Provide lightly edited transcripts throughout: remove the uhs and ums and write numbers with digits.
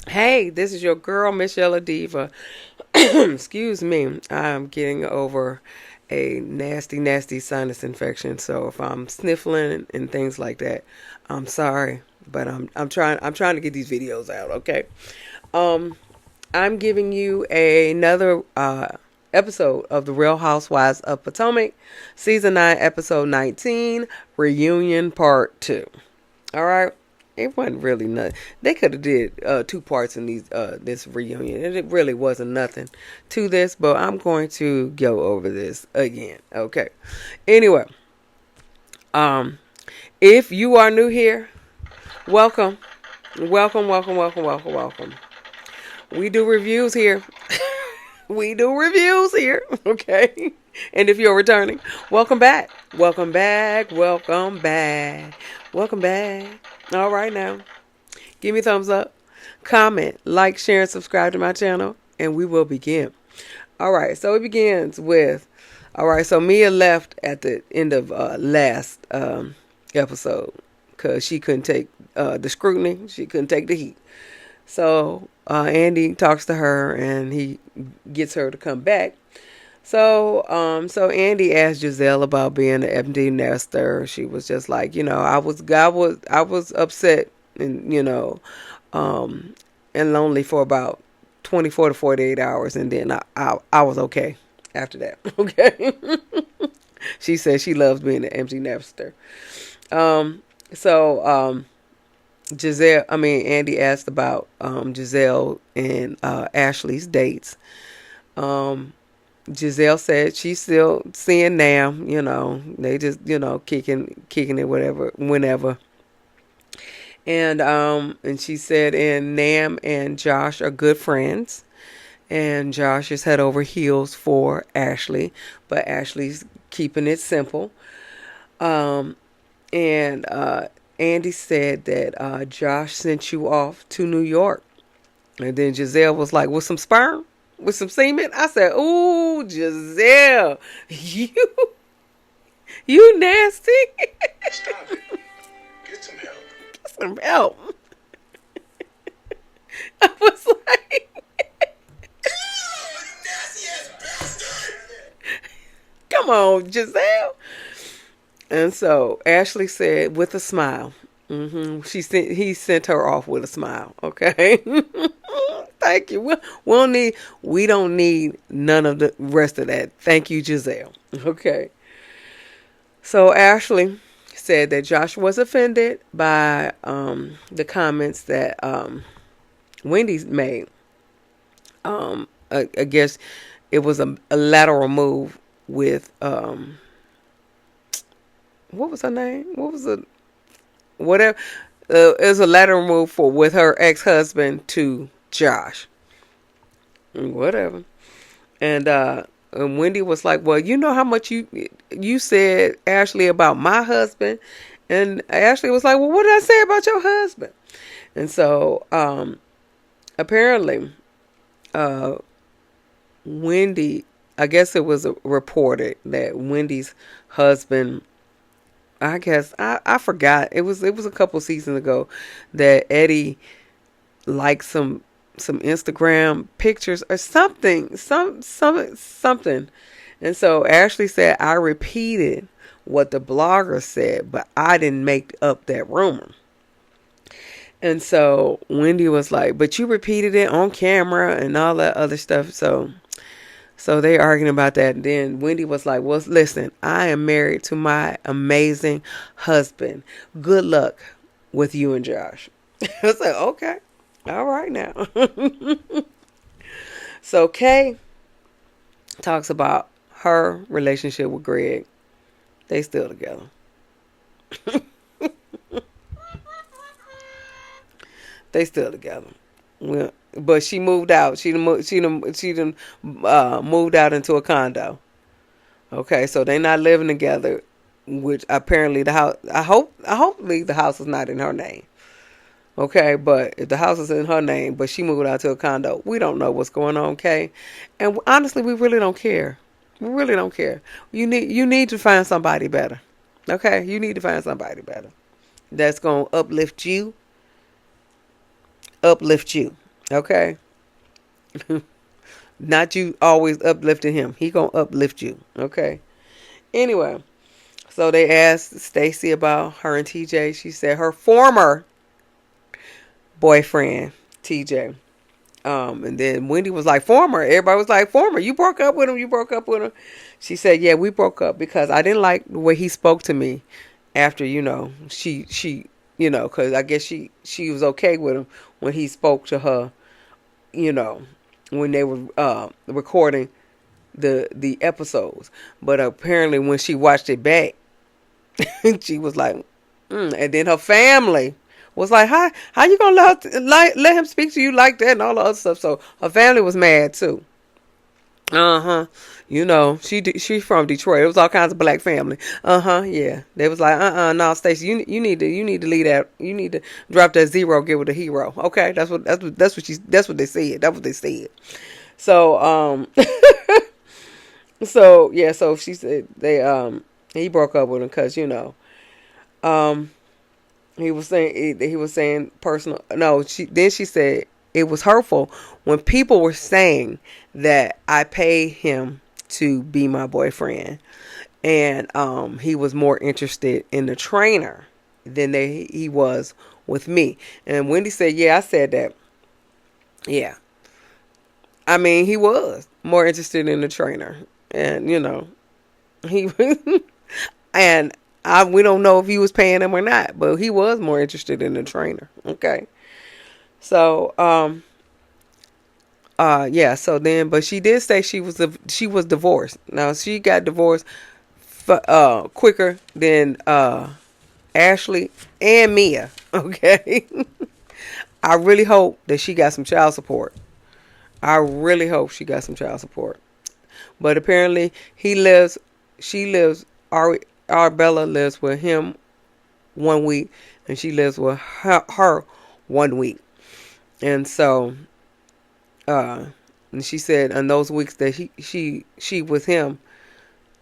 Hey, this is your girl, msyelladiva. Excuse me. I'm getting over a nasty, nasty sinus infection. So if I'm sniffling and things like that, I'm sorry, but I'm trying to get these videos out. Okay. Um, I'm giving you another episode of the Real Housewives of Potomac, season 9, episode 19, reunion part 2. All right. It wasn't really nothing. They could have did 2 parts in these this reunion, and it really wasn't nothing to this. But I'm going to go over this again. Okay. Anyway, um, if you are new here, welcome, welcome, welcome, welcome, welcome, welcome. We do reviews here. We do reviews here. Okay. And if you're returning, welcome back. Welcome back. Welcome back. Welcome back. All right now. Give me a thumbs up. Comment, like, share, and subscribe to my channel. And we will begin. All right. So it begins with, all right. So Mia left at the end of last episode because she couldn't take the scrutiny. She couldn't take the heat. So Andy talks to her and he gets her to come back. So Andy asked Giselle about being an empty nester. She was just like, I was upset and and lonely for about 24 to 48 hours, and then I was okay after that. Okay. She said she loves being an empty nester. Um, so Andy asked about Giselle and Ashley's dates. Um, Giselle said she's still seeing Nam. They just kicking it whatever whenever. And she said, and Nam and Josh are good friends, and Josh is head over heels for Ashley, but Ashley's keeping it simple. Um, and Andy said that Josh sent you off to New York. And then Giselle was like, with some sperm? With some semen? I said, ooh, Giselle, you nasty. Stop it. Get some help. Get some help. I was like, Nasty ass bastard! come on, Giselle. And so Ashley said with a smile. He sent her off with a smile. Okay. Thank you. We don't need none of the rest of that. Thank you, Giselle. Okay. So Ashley said that Josh was offended by the comments that Wendy made. I guess it was a lateral move with what was her name? What was it? Whatever. It was a lateral move with her ex-husband to Josh. Whatever. And Wendy was like, well, you know how much you said, Ashley, about my husband? And Ashley was like, well, what did I say about your husband? And so apparently Wendy, I guess it was reported that Wendy's husband, I guess I forgot. It was a couple seasons ago that Eddie liked some Instagram pictures or something. And so Ashley said, I repeated what the blogger said, but I didn't make up that rumor. And so Wendy was like, but you repeated it on camera and all that other stuff. So they arguing about that. And then Wendy was like, well, listen, I am married to my amazing husband. Good luck with you and Josh. I was like, okay. All right now. So Kay talks about her relationship with Greg. They still together. They still together. Well, but she moved out. She done moved out into a condo. Okay, so they not living together, which apparently the house. Hopefully the house is not in her name. Okay, but if the house is in her name, but she moved out to a condo, we don't know what's going on, okay? And honestly, we really don't care. We really don't care. You need to find somebody better. Okay, you need to find somebody better that's gonna uplift you. Okay. Not you always uplifting him. He gonna uplift you. Okay. Anyway, so they asked Stacy about her and TJ. She said her former boyfriend, TJ. And then Wendy was like, former. Everybody was like, former. You broke up with him. You broke up with him. She said, yeah, we broke up because I didn't like the way he spoke to me after, because I guess she was okay with him when he spoke to her, you know, when they were recording the episodes. But apparently when she watched it back, she was like, and then her family was like, how you gonna let him speak to you like that and all the other stuff. So her family was mad too. She's from Detroit. It was all kinds of black family. Yeah. They was like, no, Stacey, you need to leave that. You need to drop that zero, give it a hero. Okay, that's what they said. That's what they said. So so she said he broke up with him because um he was saying personal. No, she said it was hurtful when people were saying that I paid him to be my boyfriend, and he was more interested in the trainer than he was with me. And Wendy said, "Yeah, I said that. Yeah, I mean he was more interested in the trainer, and he and we don't know if he was paying him or not, but he was more interested in the trainer." Okay, so yeah. So then, but she did say she was divorced. Now she got divorced quicker than Ashley and Mia. Okay, I really hope that she got some child support. I really hope she got some child support. But apparently, she lives. Our Bella lives with him 1 week, and she lives with her 1 week, and so. And she said in those weeks that she with him,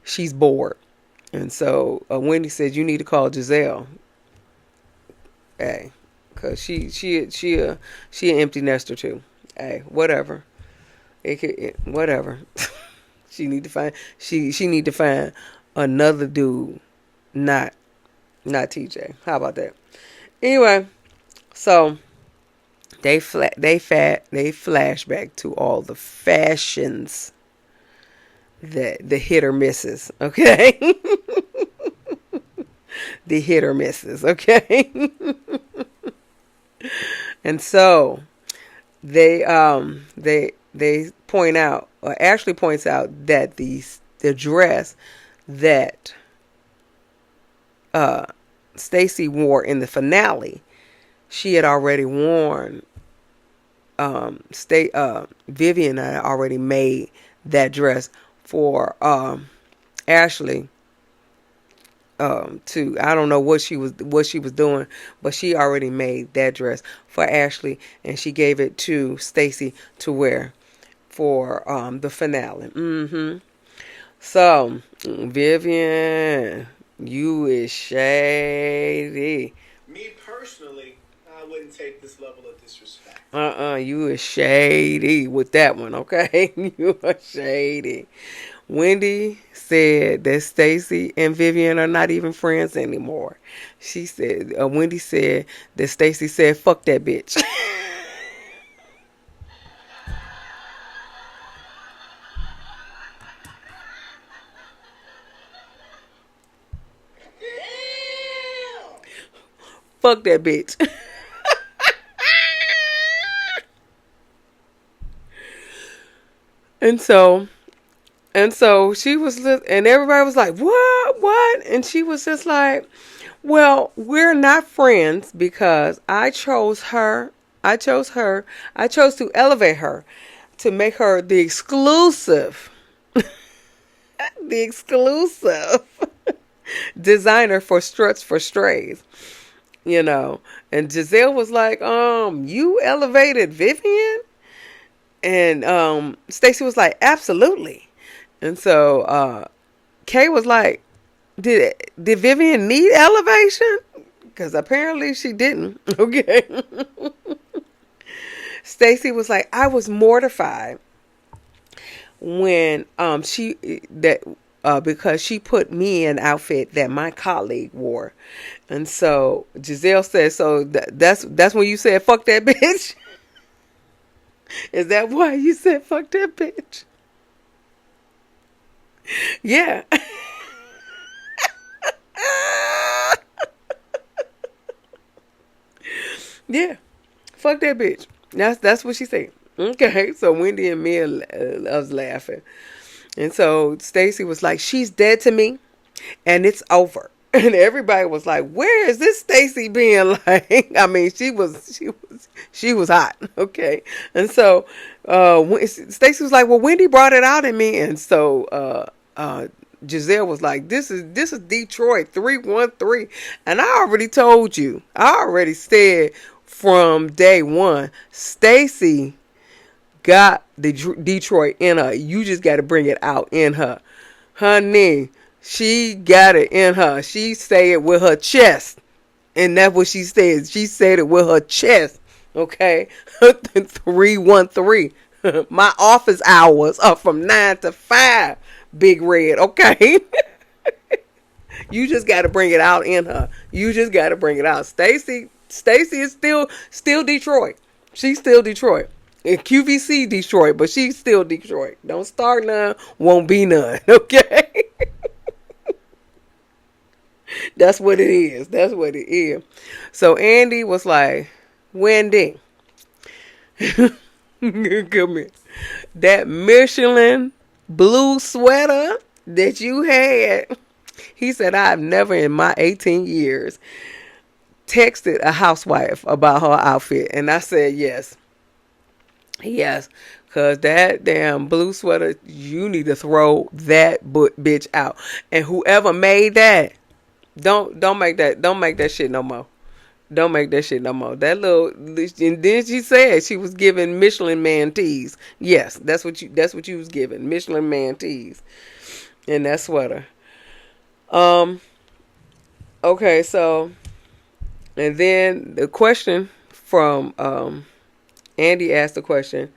she's bored. And so Wendy said, you need to call Giselle. Hey, cause she an empty nester too. Hey, whatever. Whatever. She need to find another dude, not TJ. How about that? Anyway, so they flash back to all the fashions that the hit or misses. Okay. The hit or misses. Okay. And so they point out, or Ashley points out, that the dress that Stacy wore in the finale, she had already worn. Vivian had already made that dress for Ashley. I don't know what she was doing, but she already made that dress for Ashley, and she gave it to Stacy to wear for the finale. So Vivian, you is shady. Me personally, I wouldn't take this level of disrespect. You is shady with that one, okay? You are shady. Wendy said that Stacy and Vivian are not even friends anymore. She said, Wendy said that Stacy said, fuck that bitch. Fuck that bitch. And so she was, and everybody was like, what? And she was just like, well, we're not friends because I chose her. I chose to elevate her, to make her the exclusive designer for Struts for Strays. And Giselle was like, you elevated Vivian? And Stacy was like, absolutely. And so Kay was like, did Vivian need elevation? Because apparently she didn't. Okay. Stacy was like, I was mortified when she that because she put me in an outfit that my colleague wore. And so Giselle said, so that's when you said fuck that bitch? Is that why you said fuck that bitch? Yeah. Yeah. Fuck that bitch. That's what she said. Okay, so Wendy and Mia was laughing. And so Stacy was like, she's dead to me and it's over. And everybody was like, where is this Stacy being like? I mean, she was hot. Okay. And so Stacy was like, well, Wendy brought it out in me. And so Giselle was like, this is Detroit 313. And I already told you. I already said from day one, Stacy got the Detroit in her. You just got to bring it out in her. Honey, she got it in her. She said it with her chest. And that's what she said. She said it with her chest. Okay? 313. My office hours are from 9 to 5. Big Red. Okay? You just got to bring it out in her. You just got to bring it out. Stacy is still Detroit. She's still Detroit. In QVC Detroit, but she's still Detroit. Don't start none, won't be none. Okay? That's what it is. That's what it is. So Andy was like, Wendy, come here. That Michelin blue sweater that you had, he said, I've never in my 18 years texted a housewife about her outfit. And I said, yes. Yes, because that damn blue sweater, you need to throw that bitch out. And whoever made that, don't make that shit no more. Don't make that shit no more. That little, and then she said she was giving Michelin man tees. Yes, that's what you was giving, Michelin man tees in that sweater. Okay, so, and then the question from Andy asked the question,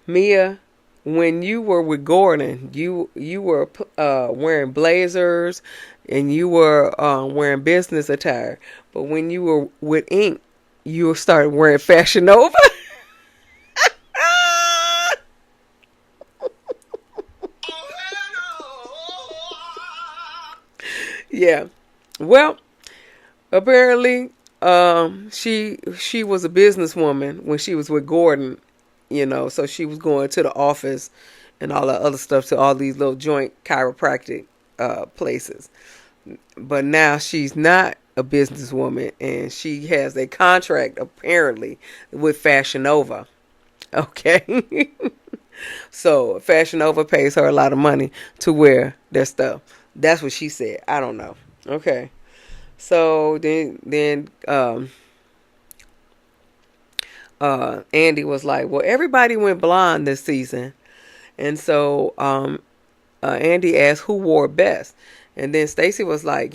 Mia, when you were with Gordon, you were wearing blazers and you were wearing business attire. But when you were with Ink, you started wearing Fashion Nova. Yeah. Well, apparently she was a businesswoman when she was with Gordon, so she was going to the office and all that other stuff, to all these little joint chiropractic places. But now she's not a businesswoman, and she has a contract apparently with Fashion Nova. Okay. So Fashion Nova pays her a lot of money to wear their stuff. That's what she said. I don't know. Okay. So then Andy was like, well, everybody went blonde this season. And so Andy asked who wore best. And then Stacy was like,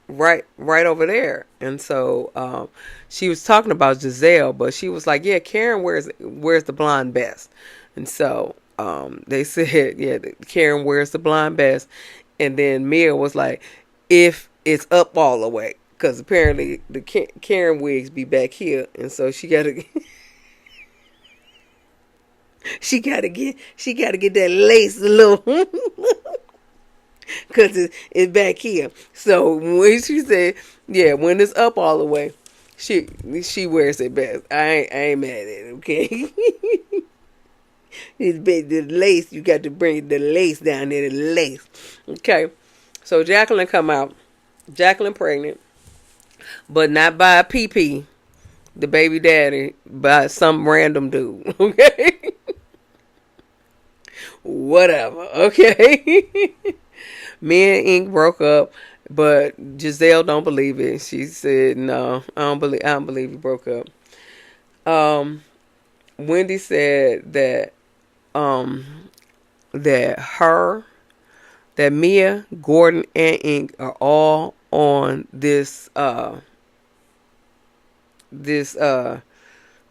right over there. And so she was talking about Giselle, but she was like, yeah, Karen wears the blonde best. And so they said, yeah, Karen wears the blonde best. And then Mia was like, if it's up all the way, because apparently the Karen wigs be back here, and so she gotta get that lace a little, because it's back here. So when she said, yeah, when it's up all the way, she wears it best. I ain't mad at it. Okay. The lace, you got to bring the lace down there, the lace. Okay. So Jacqueline come out. Jacqueline pregnant, but not by a PP, the baby daddy, by some random dude. Okay. Whatever. Okay. Me and Ink broke up, but Giselle don't believe it. She said, no, I don't believe you broke up. Wendy said that that Mia, Gordon, and Ink are all on this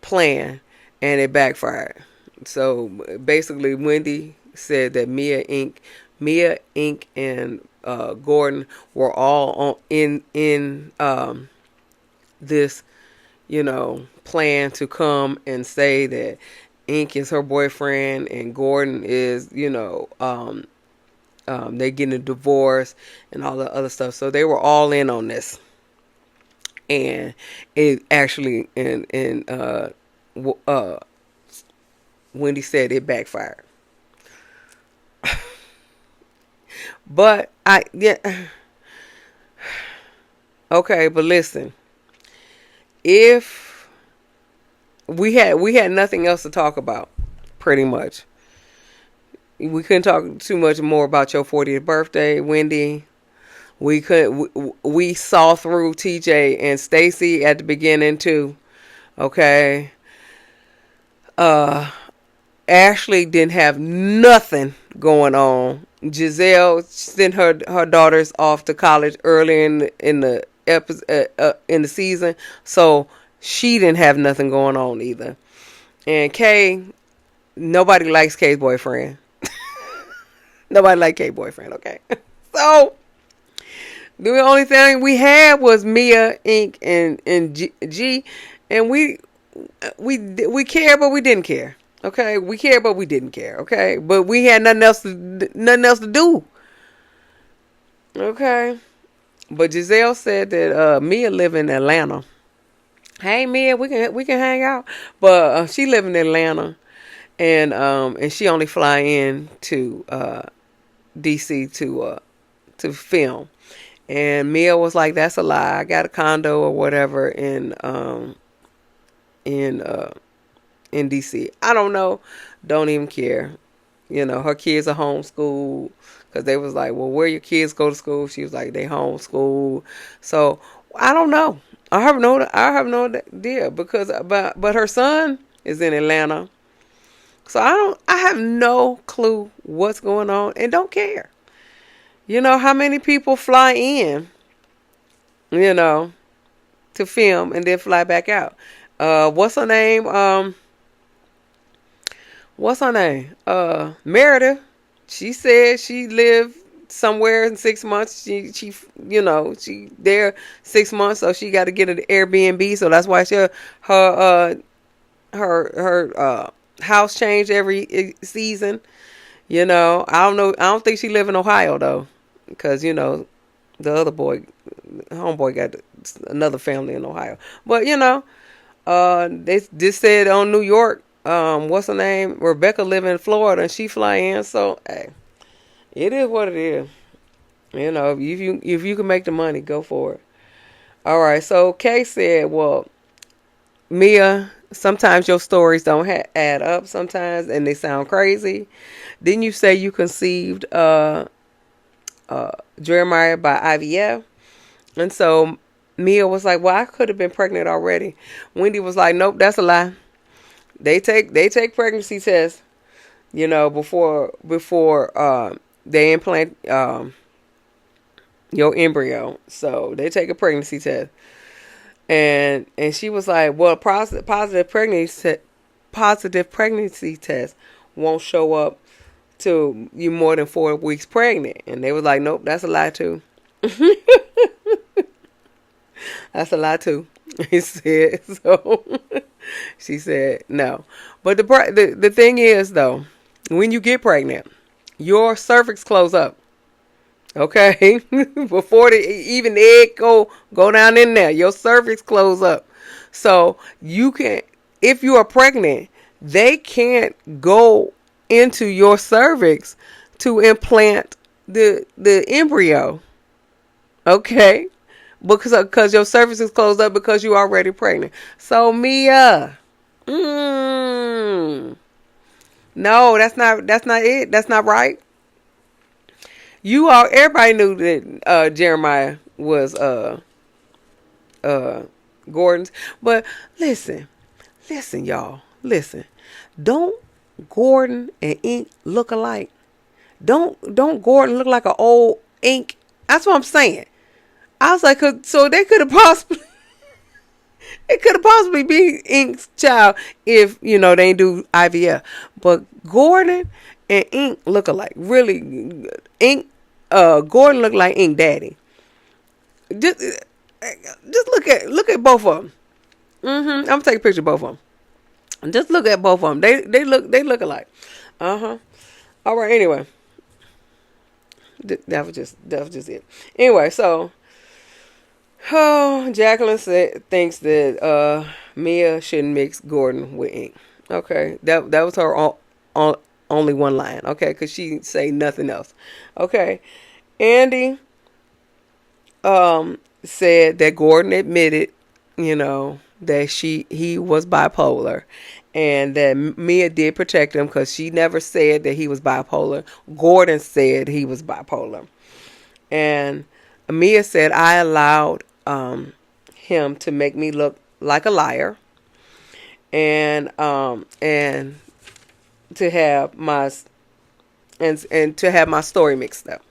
plan, and it backfired. So basically, Wendy said that Mia Inc. and Gordon were all in this, plan to come and say that Inc. is her boyfriend and Gordon is, they getting a divorce and all the other stuff. So they were all in on this, and it actually Wendy said it backfired. But okay, but listen, if we had nothing else to talk about, pretty much. We couldn't talk too much more about your 40th birthday, Wendy. We saw through TJ and Stacy at the beginning too. Okay. Ashley didn't have nothing going on. Giselle sent her daughters off to college early in the in the season, so she didn't have nothing going on either. And Kay, nobody likes Kay's boyfriend. Nobody liked Kay's boyfriend. Okay, so the only thing we had was Mia Inc. and G, and we cared, but we didn't care. Okay, we cared, but we didn't care. Okay, but we had nothing else to do. Okay, but Giselle said that Mia live in Atlanta. Hey Mia, we can hang out, but she live in Atlanta, and she only fly in to DC to film. And Mia was like, "That's a lie. I got a condo or whatever in DC. I don't know. Don't even care. Her kids are homeschooled because they was like, well, where your kids go to school? She was like, they homeschool. So I don't know. I have no idea because but her son is in Atlanta. So I have no clue what's going on and don't care. How many people fly in, to film and then fly back out. What's her name? Meredith. She said she lived somewhere in 6 months. She there 6 months, so she got to get an Airbnb. So that's why her house changed every season. I don't know. I don't think she live in Ohio though, because the other homeboy got another family in Ohio. But they just said on New York. What's her name? Rebecca live in Florida and she fly in. So hey, it is what it is. If you can make the money, go for it. All right. So Kay said, "Well, Mia, sometimes your stories don't add up sometimes, and they sound crazy. Didn't you say you conceived Jeremiah by IVF?" And so Mia was like, "Well, I could have been pregnant already." Wendy was like, "Nope, that's a lie. They take pregnancy tests, before they implant your embryo. So they take a pregnancy test." And she was like, "Well, positive pregnancy test won't show up till you more than 4 weeks pregnant." And they was like, "Nope, that's a lie too." That's a lie too. He said so. She said no. But the thing is though, when you get pregnant, your cervix close up. Okay, before even the egg go down in there, your cervix close up. So you can, if you are pregnant, they can't go into your cervix to implant the embryo. Okay, because your cervix is closed up because you're already pregnant. So Mia, no, that's not it. That's not right. Everybody knew that Jeremiah was Gordon's. But listen, y'all, listen. Don't Gordon and Ink look alike? Don't Gordon look like an old Ink? That's what I'm saying. I was like, so they could have possibly It could have possibly been Ink's child if, they ain't do IVF. But Gordon and Ink look alike. Really, Ink, Gordon looked like Ink daddy. Just look at both of them. I'm gonna take a picture of both of them. Just look at both of them. They look alike. All right. Anyway, that was just it. Anyway, so Jacqueline thinks that Mia shouldn't mix Gordon with Ink. Okay, that was her only one line. Okay, because she say nothing else. Okay, Andy said that Gordon admitted, that he was bipolar, and that Mia did protect him because she never said that he was bipolar. Gordon said he was bipolar, and Mia said I allowed him to make me look like a liar, and to have my story mixed up.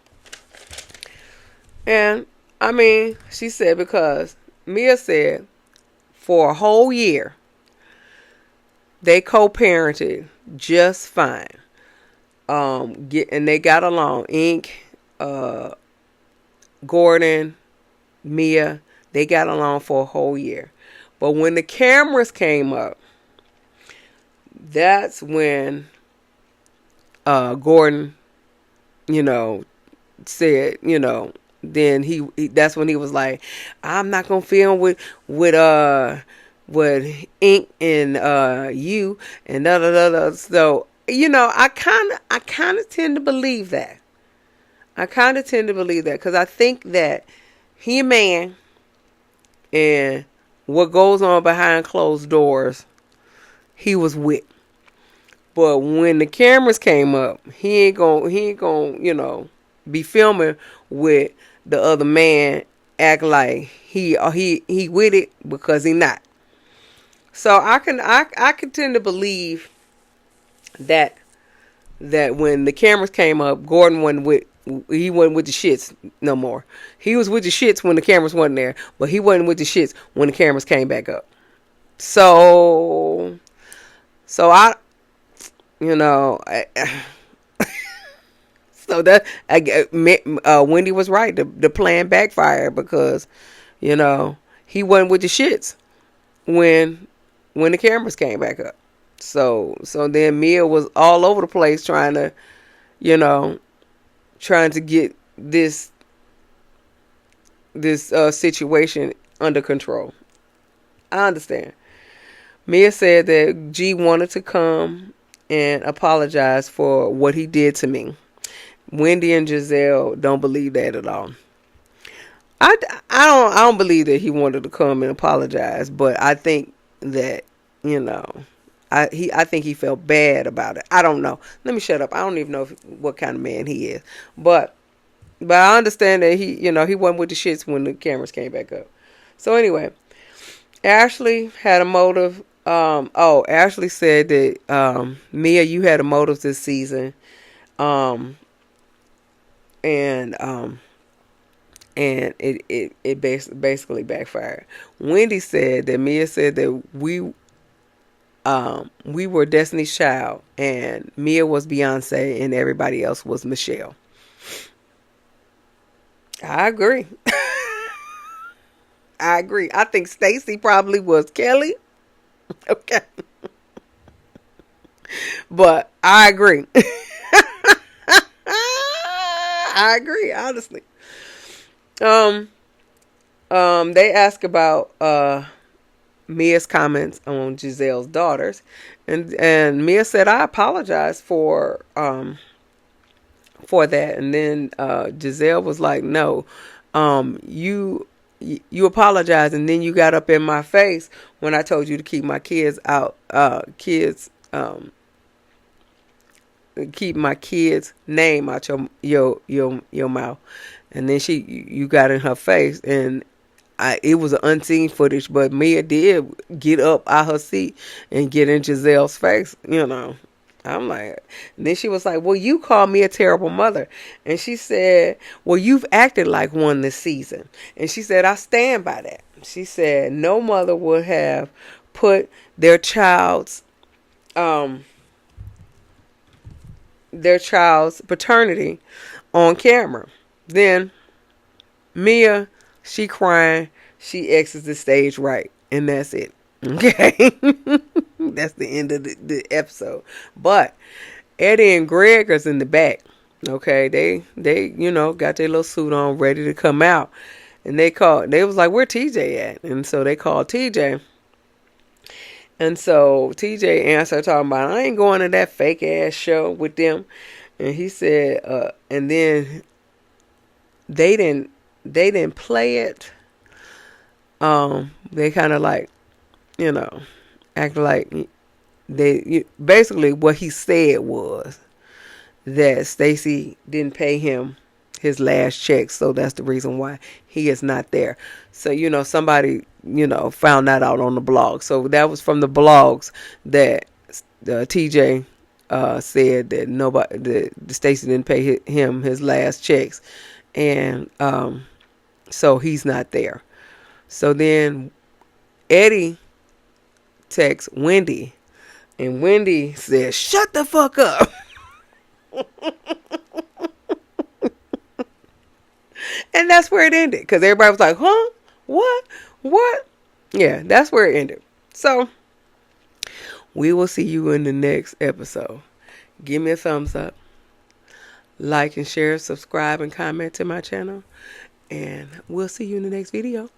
And I mean, she said, because Mia said for a whole year they co-parented just fine. And they got along. Ink, Gordon, Mia, they got along for a whole year. But when the cameras came up, that's when Gordon, said, then that's when he was like, I'm not gonna film with Ink and you and da da da da. So I kind of tend to believe that. Because I think that he a man, and what goes on behind closed doors, he was with. But when the cameras came up, he ain't gonna be filming with the other man, act like he with it, because he not. So I can tend to believe that when the cameras came up, Gordon wasn't with the shits no more. He was with the shits when the cameras wasn't there, but he wasn't with the shits when the cameras came back up. So I so that Wendy was right. The plan backfired because he wasn't with the shits when the cameras came back up. So then Mia was all over the place trying to get this situation under control. I understand. Mia said that G wanted to come and apologize for what he did to me. Wendy and Giselle don't believe that at all. I don't believe that he wanted to come and apologize, but I think that I think he felt bad about it. I don't know. Let me shut up. I don't even know what kind of man he is, but I understand that he wasn't with the shits when the cameras came back up. So anyway, Ashley had a motive. Ashley said that Mia, you had a motive this season, and it basically backfired. Wendy said that Mia said that we were Destiny's Child, and Mia was Beyonce, and everybody else was Michelle. I agree. I think Stacy probably was Kelly. Okay. But I agree. I agree, honestly. They ask about Mia's comments on Giselle's daughters, and Mia said, I apologize for that. And then Giselle was like, no, you apologized, and then you got up in my face when I told you to keep my kids out, keep my kids' name out your mouth. And then you got in her face, and it was an unseen footage, but Mia did get up out her seat and get in Giselle's face, I'm like, and then she was like, well, you called me a terrible mother. And she said, well, you've acted like one this season. And she said, I stand by that. She said, no mother would have put their child's paternity on camera. Then Mia, she crying, she exits the stage right. And that's it. Okay. That's the end of the episode. But Eddie and Greg is in the back. Okay, they got their little suit on, ready to come out, and they was like, where TJ at? And so they called TJ, and so TJ answered talking about, I ain't going to that fake ass show with them. And he said, and then they didn't play it. They kind of like, act like basically what he said was that Stacy didn't pay him his last check, so that's the reason why he is not there. So somebody found that out on the blog. So that was from the blogs that TJ said that that Stacy didn't pay him his last checks, and so he's not there. So then Eddie texts Wendy, and Wendy says, shut the fuck up. And that's where it ended, because everybody was like, huh? What? Yeah, that's where it ended. So we will see you in the next episode. Give me a thumbs up, like and share, subscribe and comment to my channel, and we'll see you in the next video.